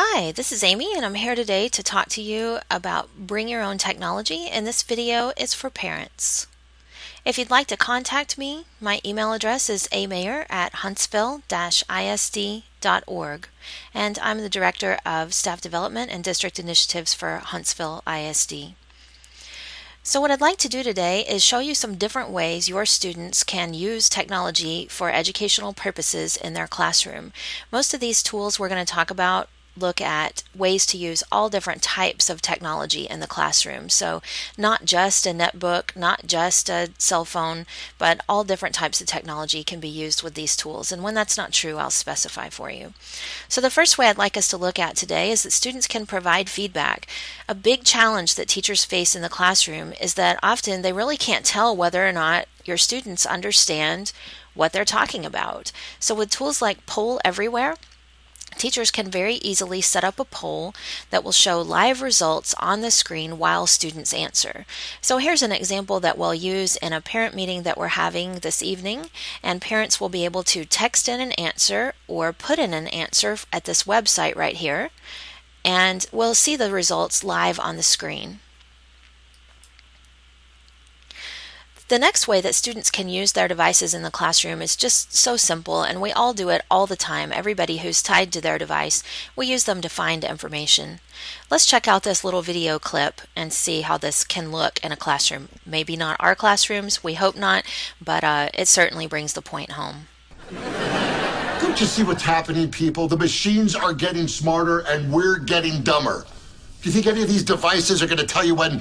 Hi, this is Amy and I'm here today to talk to you about Bring Your Own Technology, and this video is for parents. If you'd like to contact me, my email address is amayor@huntsville-isd.org, and I'm the Director of Staff Development and District Initiatives for Huntsville ISD. So what I'd like to do today is show you some different ways your students can use technology for educational purposes in their classroom. Most of these tools we're going to talk about look at ways to use all different types of technology in the classroom. So not just a netbook, not just a cell phone, but all different types of technology can be used with these tools. And when that's not true, I'll specify for you. So the first way I'd like us to look at today is that students can provide feedback. A big challenge that teachers face in the classroom is that often they really can't tell whether or not your students understand what they're talking about. So with tools like Poll Everywhere, teachers can very easily set up a poll that will show live results on the screen while students answer. So here's an example that we'll use in a parent meeting that we're having this evening, and parents will be able to text in an answer or put in an answer at this website right here, and we'll see the results live on the screen. The next way that students can use their devices in the classroom is just so simple, and we all do it all the time. Everybody who's tied to their device, we use them to find information. Let's check out this little video clip and see how this can look in a classroom. Maybe not our classrooms, we hope not, but it certainly brings the point home. Don't you see what's happening, people? The machines are getting smarter and we're getting dumber. Do you think any of these devices are going to tell you when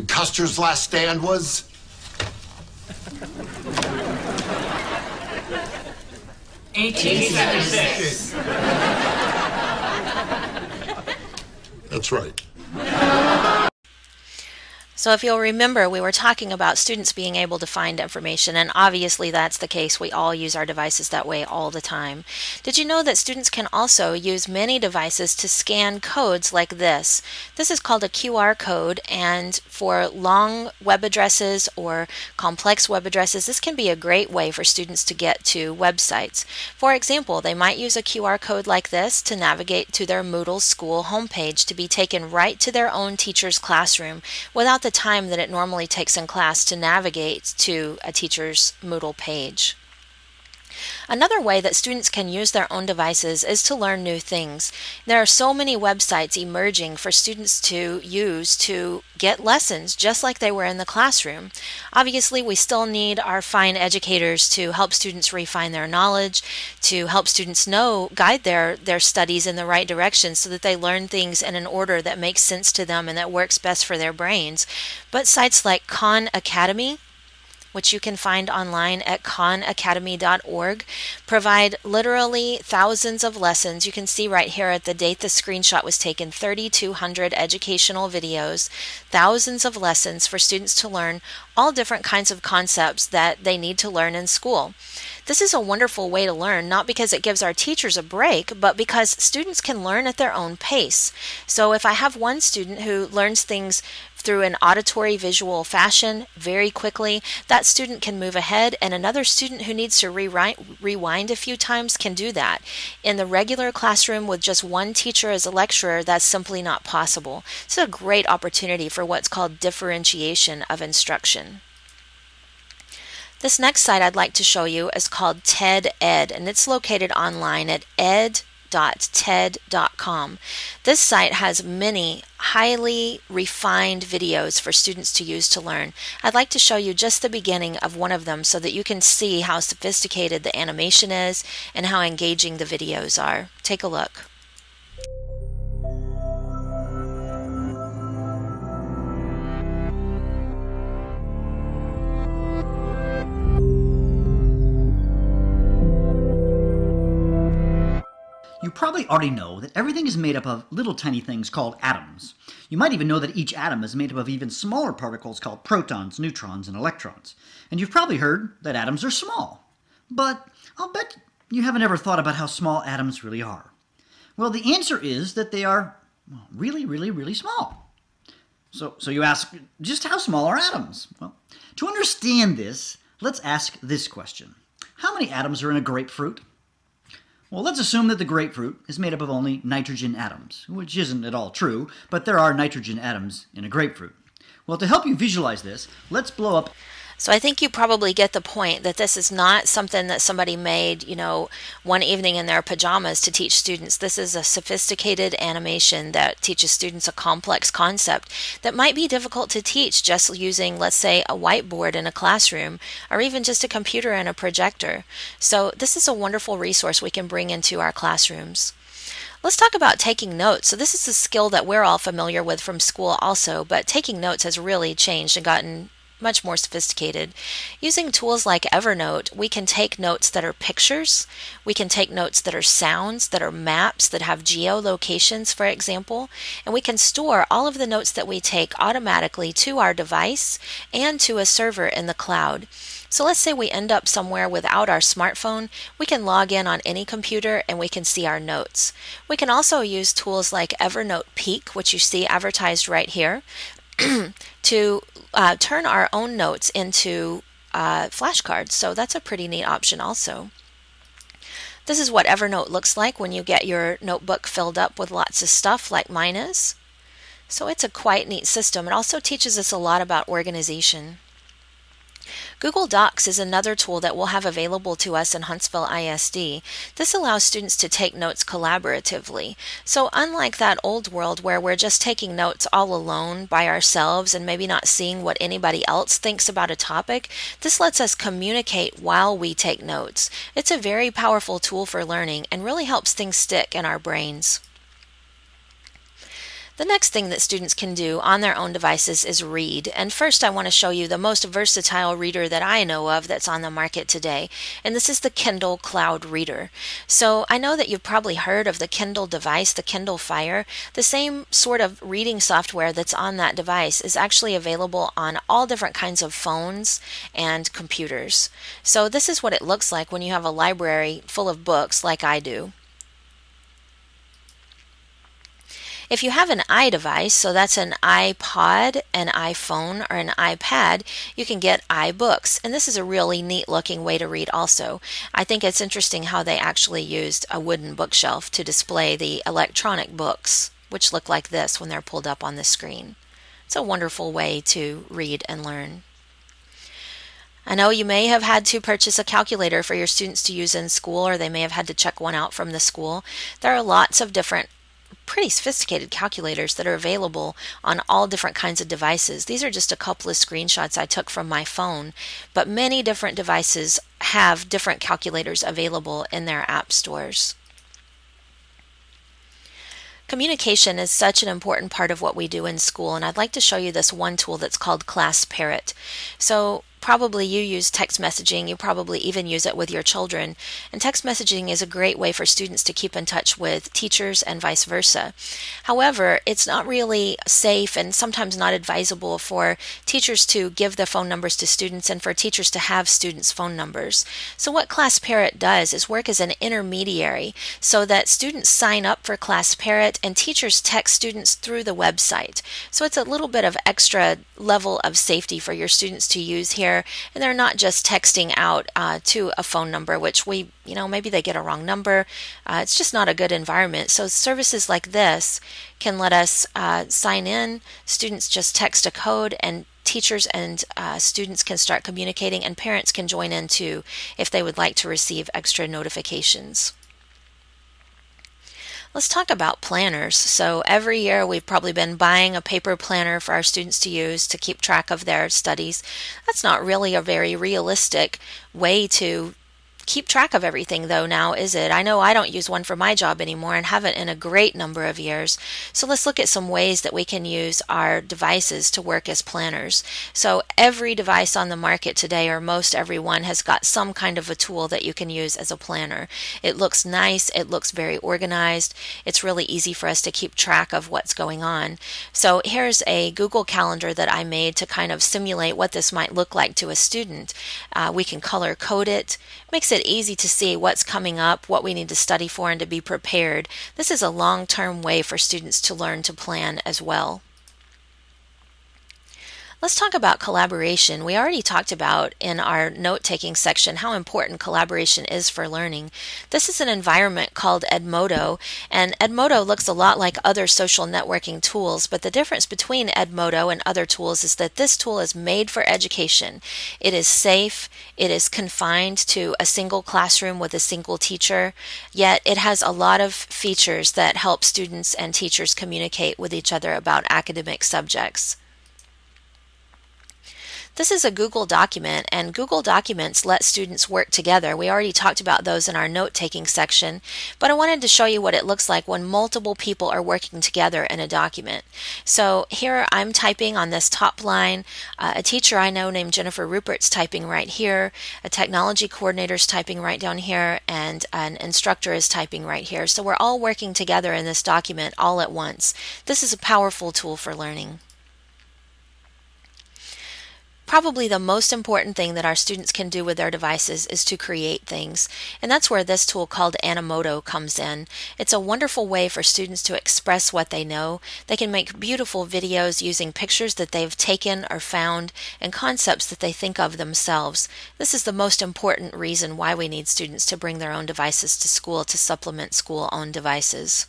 Custer's last stand was? 1876. That's right. So if you'll remember, we were talking about students being able to find information, and obviously that's the case. We all use our devices that way all the time. Did you know that students can also use many devices to scan codes like this? This is called a QR code, and for long web addresses or complex web addresses, this can be a great way for students to get to websites. For example, they might use a QR code like this to navigate to their Moodle school homepage to be taken right to their own teacher's classroom without the time that it normally takes in class to navigate to a teacher's Moodle page. Another way that students can use their own devices is to learn new things. There are so many websites emerging for students to use to get lessons just like they were in the classroom. Obviously, we still need our fine educators to help students refine their knowledge, to help students guide their studies in the right direction so that they learn things in an order that makes sense to them and that works best for their brains. But sites like Khan Academy, which you can find online at khanacademy.org, provide literally thousands of lessons. You can see right here at the date the screenshot was taken, 3,200 educational videos, thousands of lessons for students to learn all different kinds of concepts that they need to learn in school. This is a wonderful way to learn, not because it gives our teachers a break, but because students can learn at their own pace. So if I have one student who learns things through an auditory visual fashion very quickly, that student can move ahead, and another student who needs to rewind a few times can do that. In the regular classroom with just one teacher as a lecturer, that's simply not possible. It's a great opportunity for what's called differentiation of instruction. This next site I'd like to show you is called TED Ed, and it's located online at ed.ted.com. This site has many highly refined videos for students to use to learn. I'd like to show you just the beginning of one of them so that you can see how sophisticated the animation is and how engaging the videos are. Take a look. You probably already know that everything is made up of little tiny things called atoms. You might even know that each atom is made up of even smaller particles called protons, neutrons, and electrons. And you've probably heard that atoms are small. But I'll bet you haven't ever thought about how small atoms really are. Well, the answer is that they are really, really, really small. So you ask, just how small are atoms? Well, to understand this, let's ask this question. How many atoms are in a grapefruit? Well, let's assume that the grapefruit is made up of only nitrogen atoms, which isn't at all true, but there are nitrogen atoms in a grapefruit. Well, to help you visualize this, let's blow up. So I think you probably get the point that this is not something that somebody made, one evening in their pajamas to teach students. This is a sophisticated animation that teaches students a complex concept that might be difficult to teach just using, let's say, a whiteboard in a classroom or even just a computer and a projector. So this is a wonderful resource we can bring into our classrooms. Let's talk about taking notes. So this is a skill that we're all familiar with from school also, but taking notes has really changed and gotten much more sophisticated. Using tools like Evernote, we can take notes that are pictures, we can take notes that are sounds, that are maps, that have geolocations, for example, and we can store all of the notes that we take automatically to our device and to a server in the cloud. So let's say we end up somewhere without our smartphone, we can log in on any computer and we can see our notes. We can also use tools like Evernote Peek, which you see advertised right here, to turn our own notes into flashcards. So that's a pretty neat option also. This is what Evernote looks like when you get your notebook filled up with lots of stuff like mine is. So it's a quite neat system. It also teaches us a lot about organization. Google Docs is another tool that we'll have available to us in Huntsville ISD. This allows students to take notes collaboratively. So unlike that old world where we're just taking notes all alone by ourselves and maybe not seeing what anybody else thinks about a topic, this lets us communicate while we take notes. It's a very powerful tool for learning and really helps things stick in our brains. The next thing that students can do on their own devices is read. And first I want to show you the most versatile reader that I know of that's on the market today. And this is the Kindle Cloud Reader. So I know that you've probably heard of the Kindle device, the Kindle Fire. The same sort of reading software that's on that device is actually available on all different kinds of phones and computers. So this is what it looks like when you have a library full of books like I do. If you have an iDevice, so that's an iPod, an iPhone, or an iPad, you can get iBooks. And this is a really neat looking way to read also. I think it's interesting how they actually used a wooden bookshelf to display the electronic books, which look like this when they're pulled up on the screen. It's a wonderful way to read and learn. I know you may have had to purchase a calculator for your students to use in school, or they may have had to check one out from the school. There are lots of different pretty sophisticated calculators that are available on all different kinds of devices. These are just a couple of screenshots I took from my phone, but many different devices have different calculators available in their app stores. Communication is such an important part of what we do in school, and I'd like to show you this one tool that's called Class Parrot. So probably you use text messaging, you probably even use it with your children, and text messaging is a great way for students to keep in touch with teachers and vice versa. However, it's not really safe and sometimes not advisable for teachers to give the phone numbers to students and for teachers to have students' phone numbers. So what Class Parrot does is work as an intermediary so that students sign up for Class Parrot and teachers text students through the website. So it's a little bit of extra level of safety for your students to use here, and they're not just texting out to a phone number, which maybe they get a wrong number. It's just not a good environment. So services like this can let us sign in, students just text a code, and teachers and students can start communicating, and parents can join in too if they would like to receive extra notifications. Let's talk about planners. So every year we've probably been buying a paper planner for our students to use to keep track of their studies. That's not really a very realistic way to keep track of everything though now, is it? I know I don't use one for my job anymore and haven't in a great number of years. So let's look at some ways that we can use our devices to work as planners. So every device on the market today, or most everyone, has got some kind of a tool that you can use as a planner. It looks nice, it looks very organized, it's really easy for us to keep track of what's going on. So here's a Google Calendar that I made to kind of simulate what this might look like to a student. We can color code it. Makes it easy to see what's coming up, what we need to study for, and to be prepared. This is a long-term way for students to learn to plan as well. Let's talk about collaboration. We already talked about in our note-taking section how important collaboration is for learning. This is an environment called Edmodo, and Edmodo looks a lot like other social networking tools, but the difference between Edmodo and other tools is that this tool is made for education. It is safe, it is confined to a single classroom with a single teacher, yet it has a lot of features that help students and teachers communicate with each other about academic subjects. This is a Google document, and Google Documents let students work together. We already talked about those in our note-taking section, but I wanted to show you what it looks like when multiple people are working together in a document. So here I'm typing on this top line. A teacher I know named Jennifer Rupert's typing right here. A technology coordinator is typing right down here, and an instructor is typing right here. So we're all working together in this document all at once. This is a powerful tool for learning. Probably the most important thing that our students can do with their devices is to create things, and that's where this tool called Animoto comes in. It's a wonderful way for students to express what they know. They can make beautiful videos using pictures that they've taken or found and concepts that they think of themselves. This is the most important reason why we need students to bring their own devices to school to supplement school-owned devices.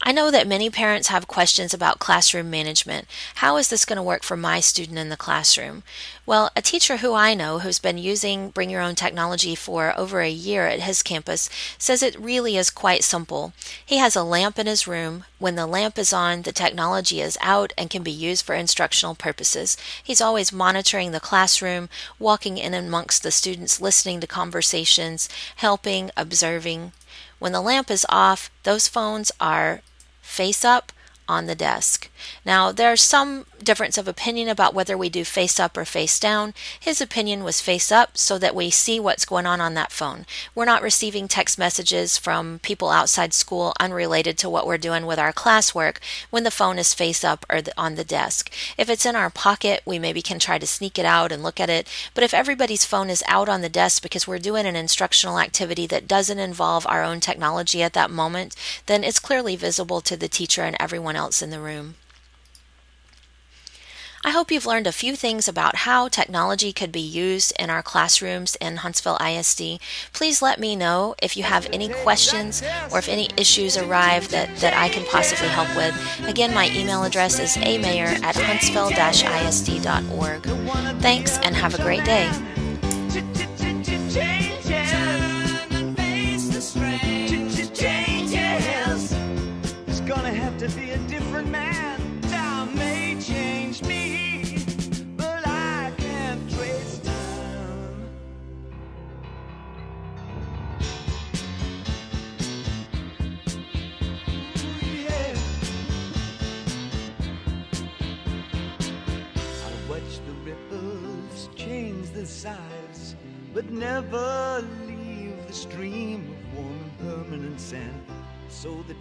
I know that many parents have questions about classroom management. How is this going to work for my student in the classroom? Well, a teacher who I know who's been using Bring Your Own Technology for over a year at his campus says it really is quite simple. He has a lamp in his room. When the lamp is on, the technology is out and can be used for instructional purposes. He's always monitoring the classroom, walking in amongst the students, listening to conversations, helping, observing. When the lamp is off, those phones are face up on the desk. Now, there's some difference of opinion about whether we do face up or face down. His opinion was face up so that we see what's going on that phone. We're not receiving text messages from people outside school unrelated to what we're doing with our classwork when the phone is face up or on the desk. If it's in our pocket, we maybe can try to sneak it out and look at it, but if everybody's phone is out on the desk because we're doing an instructional activity that doesn't involve our own technology at that moment, then it's clearly visible to the teacher and everyone else in the room. I hope you've learned a few things about how technology could be used in our classrooms in Huntsville ISD. Please let me know if you have any questions or if any issues arrive that I can possibly help with. Again, my email address is amayor@huntsville-isd.org. Thanks and have a great day. Be a different man. Time may change me, but I can't trace time. Yeah. I watch the ripples change the size, but never leave the stream of warm permanent sand. So the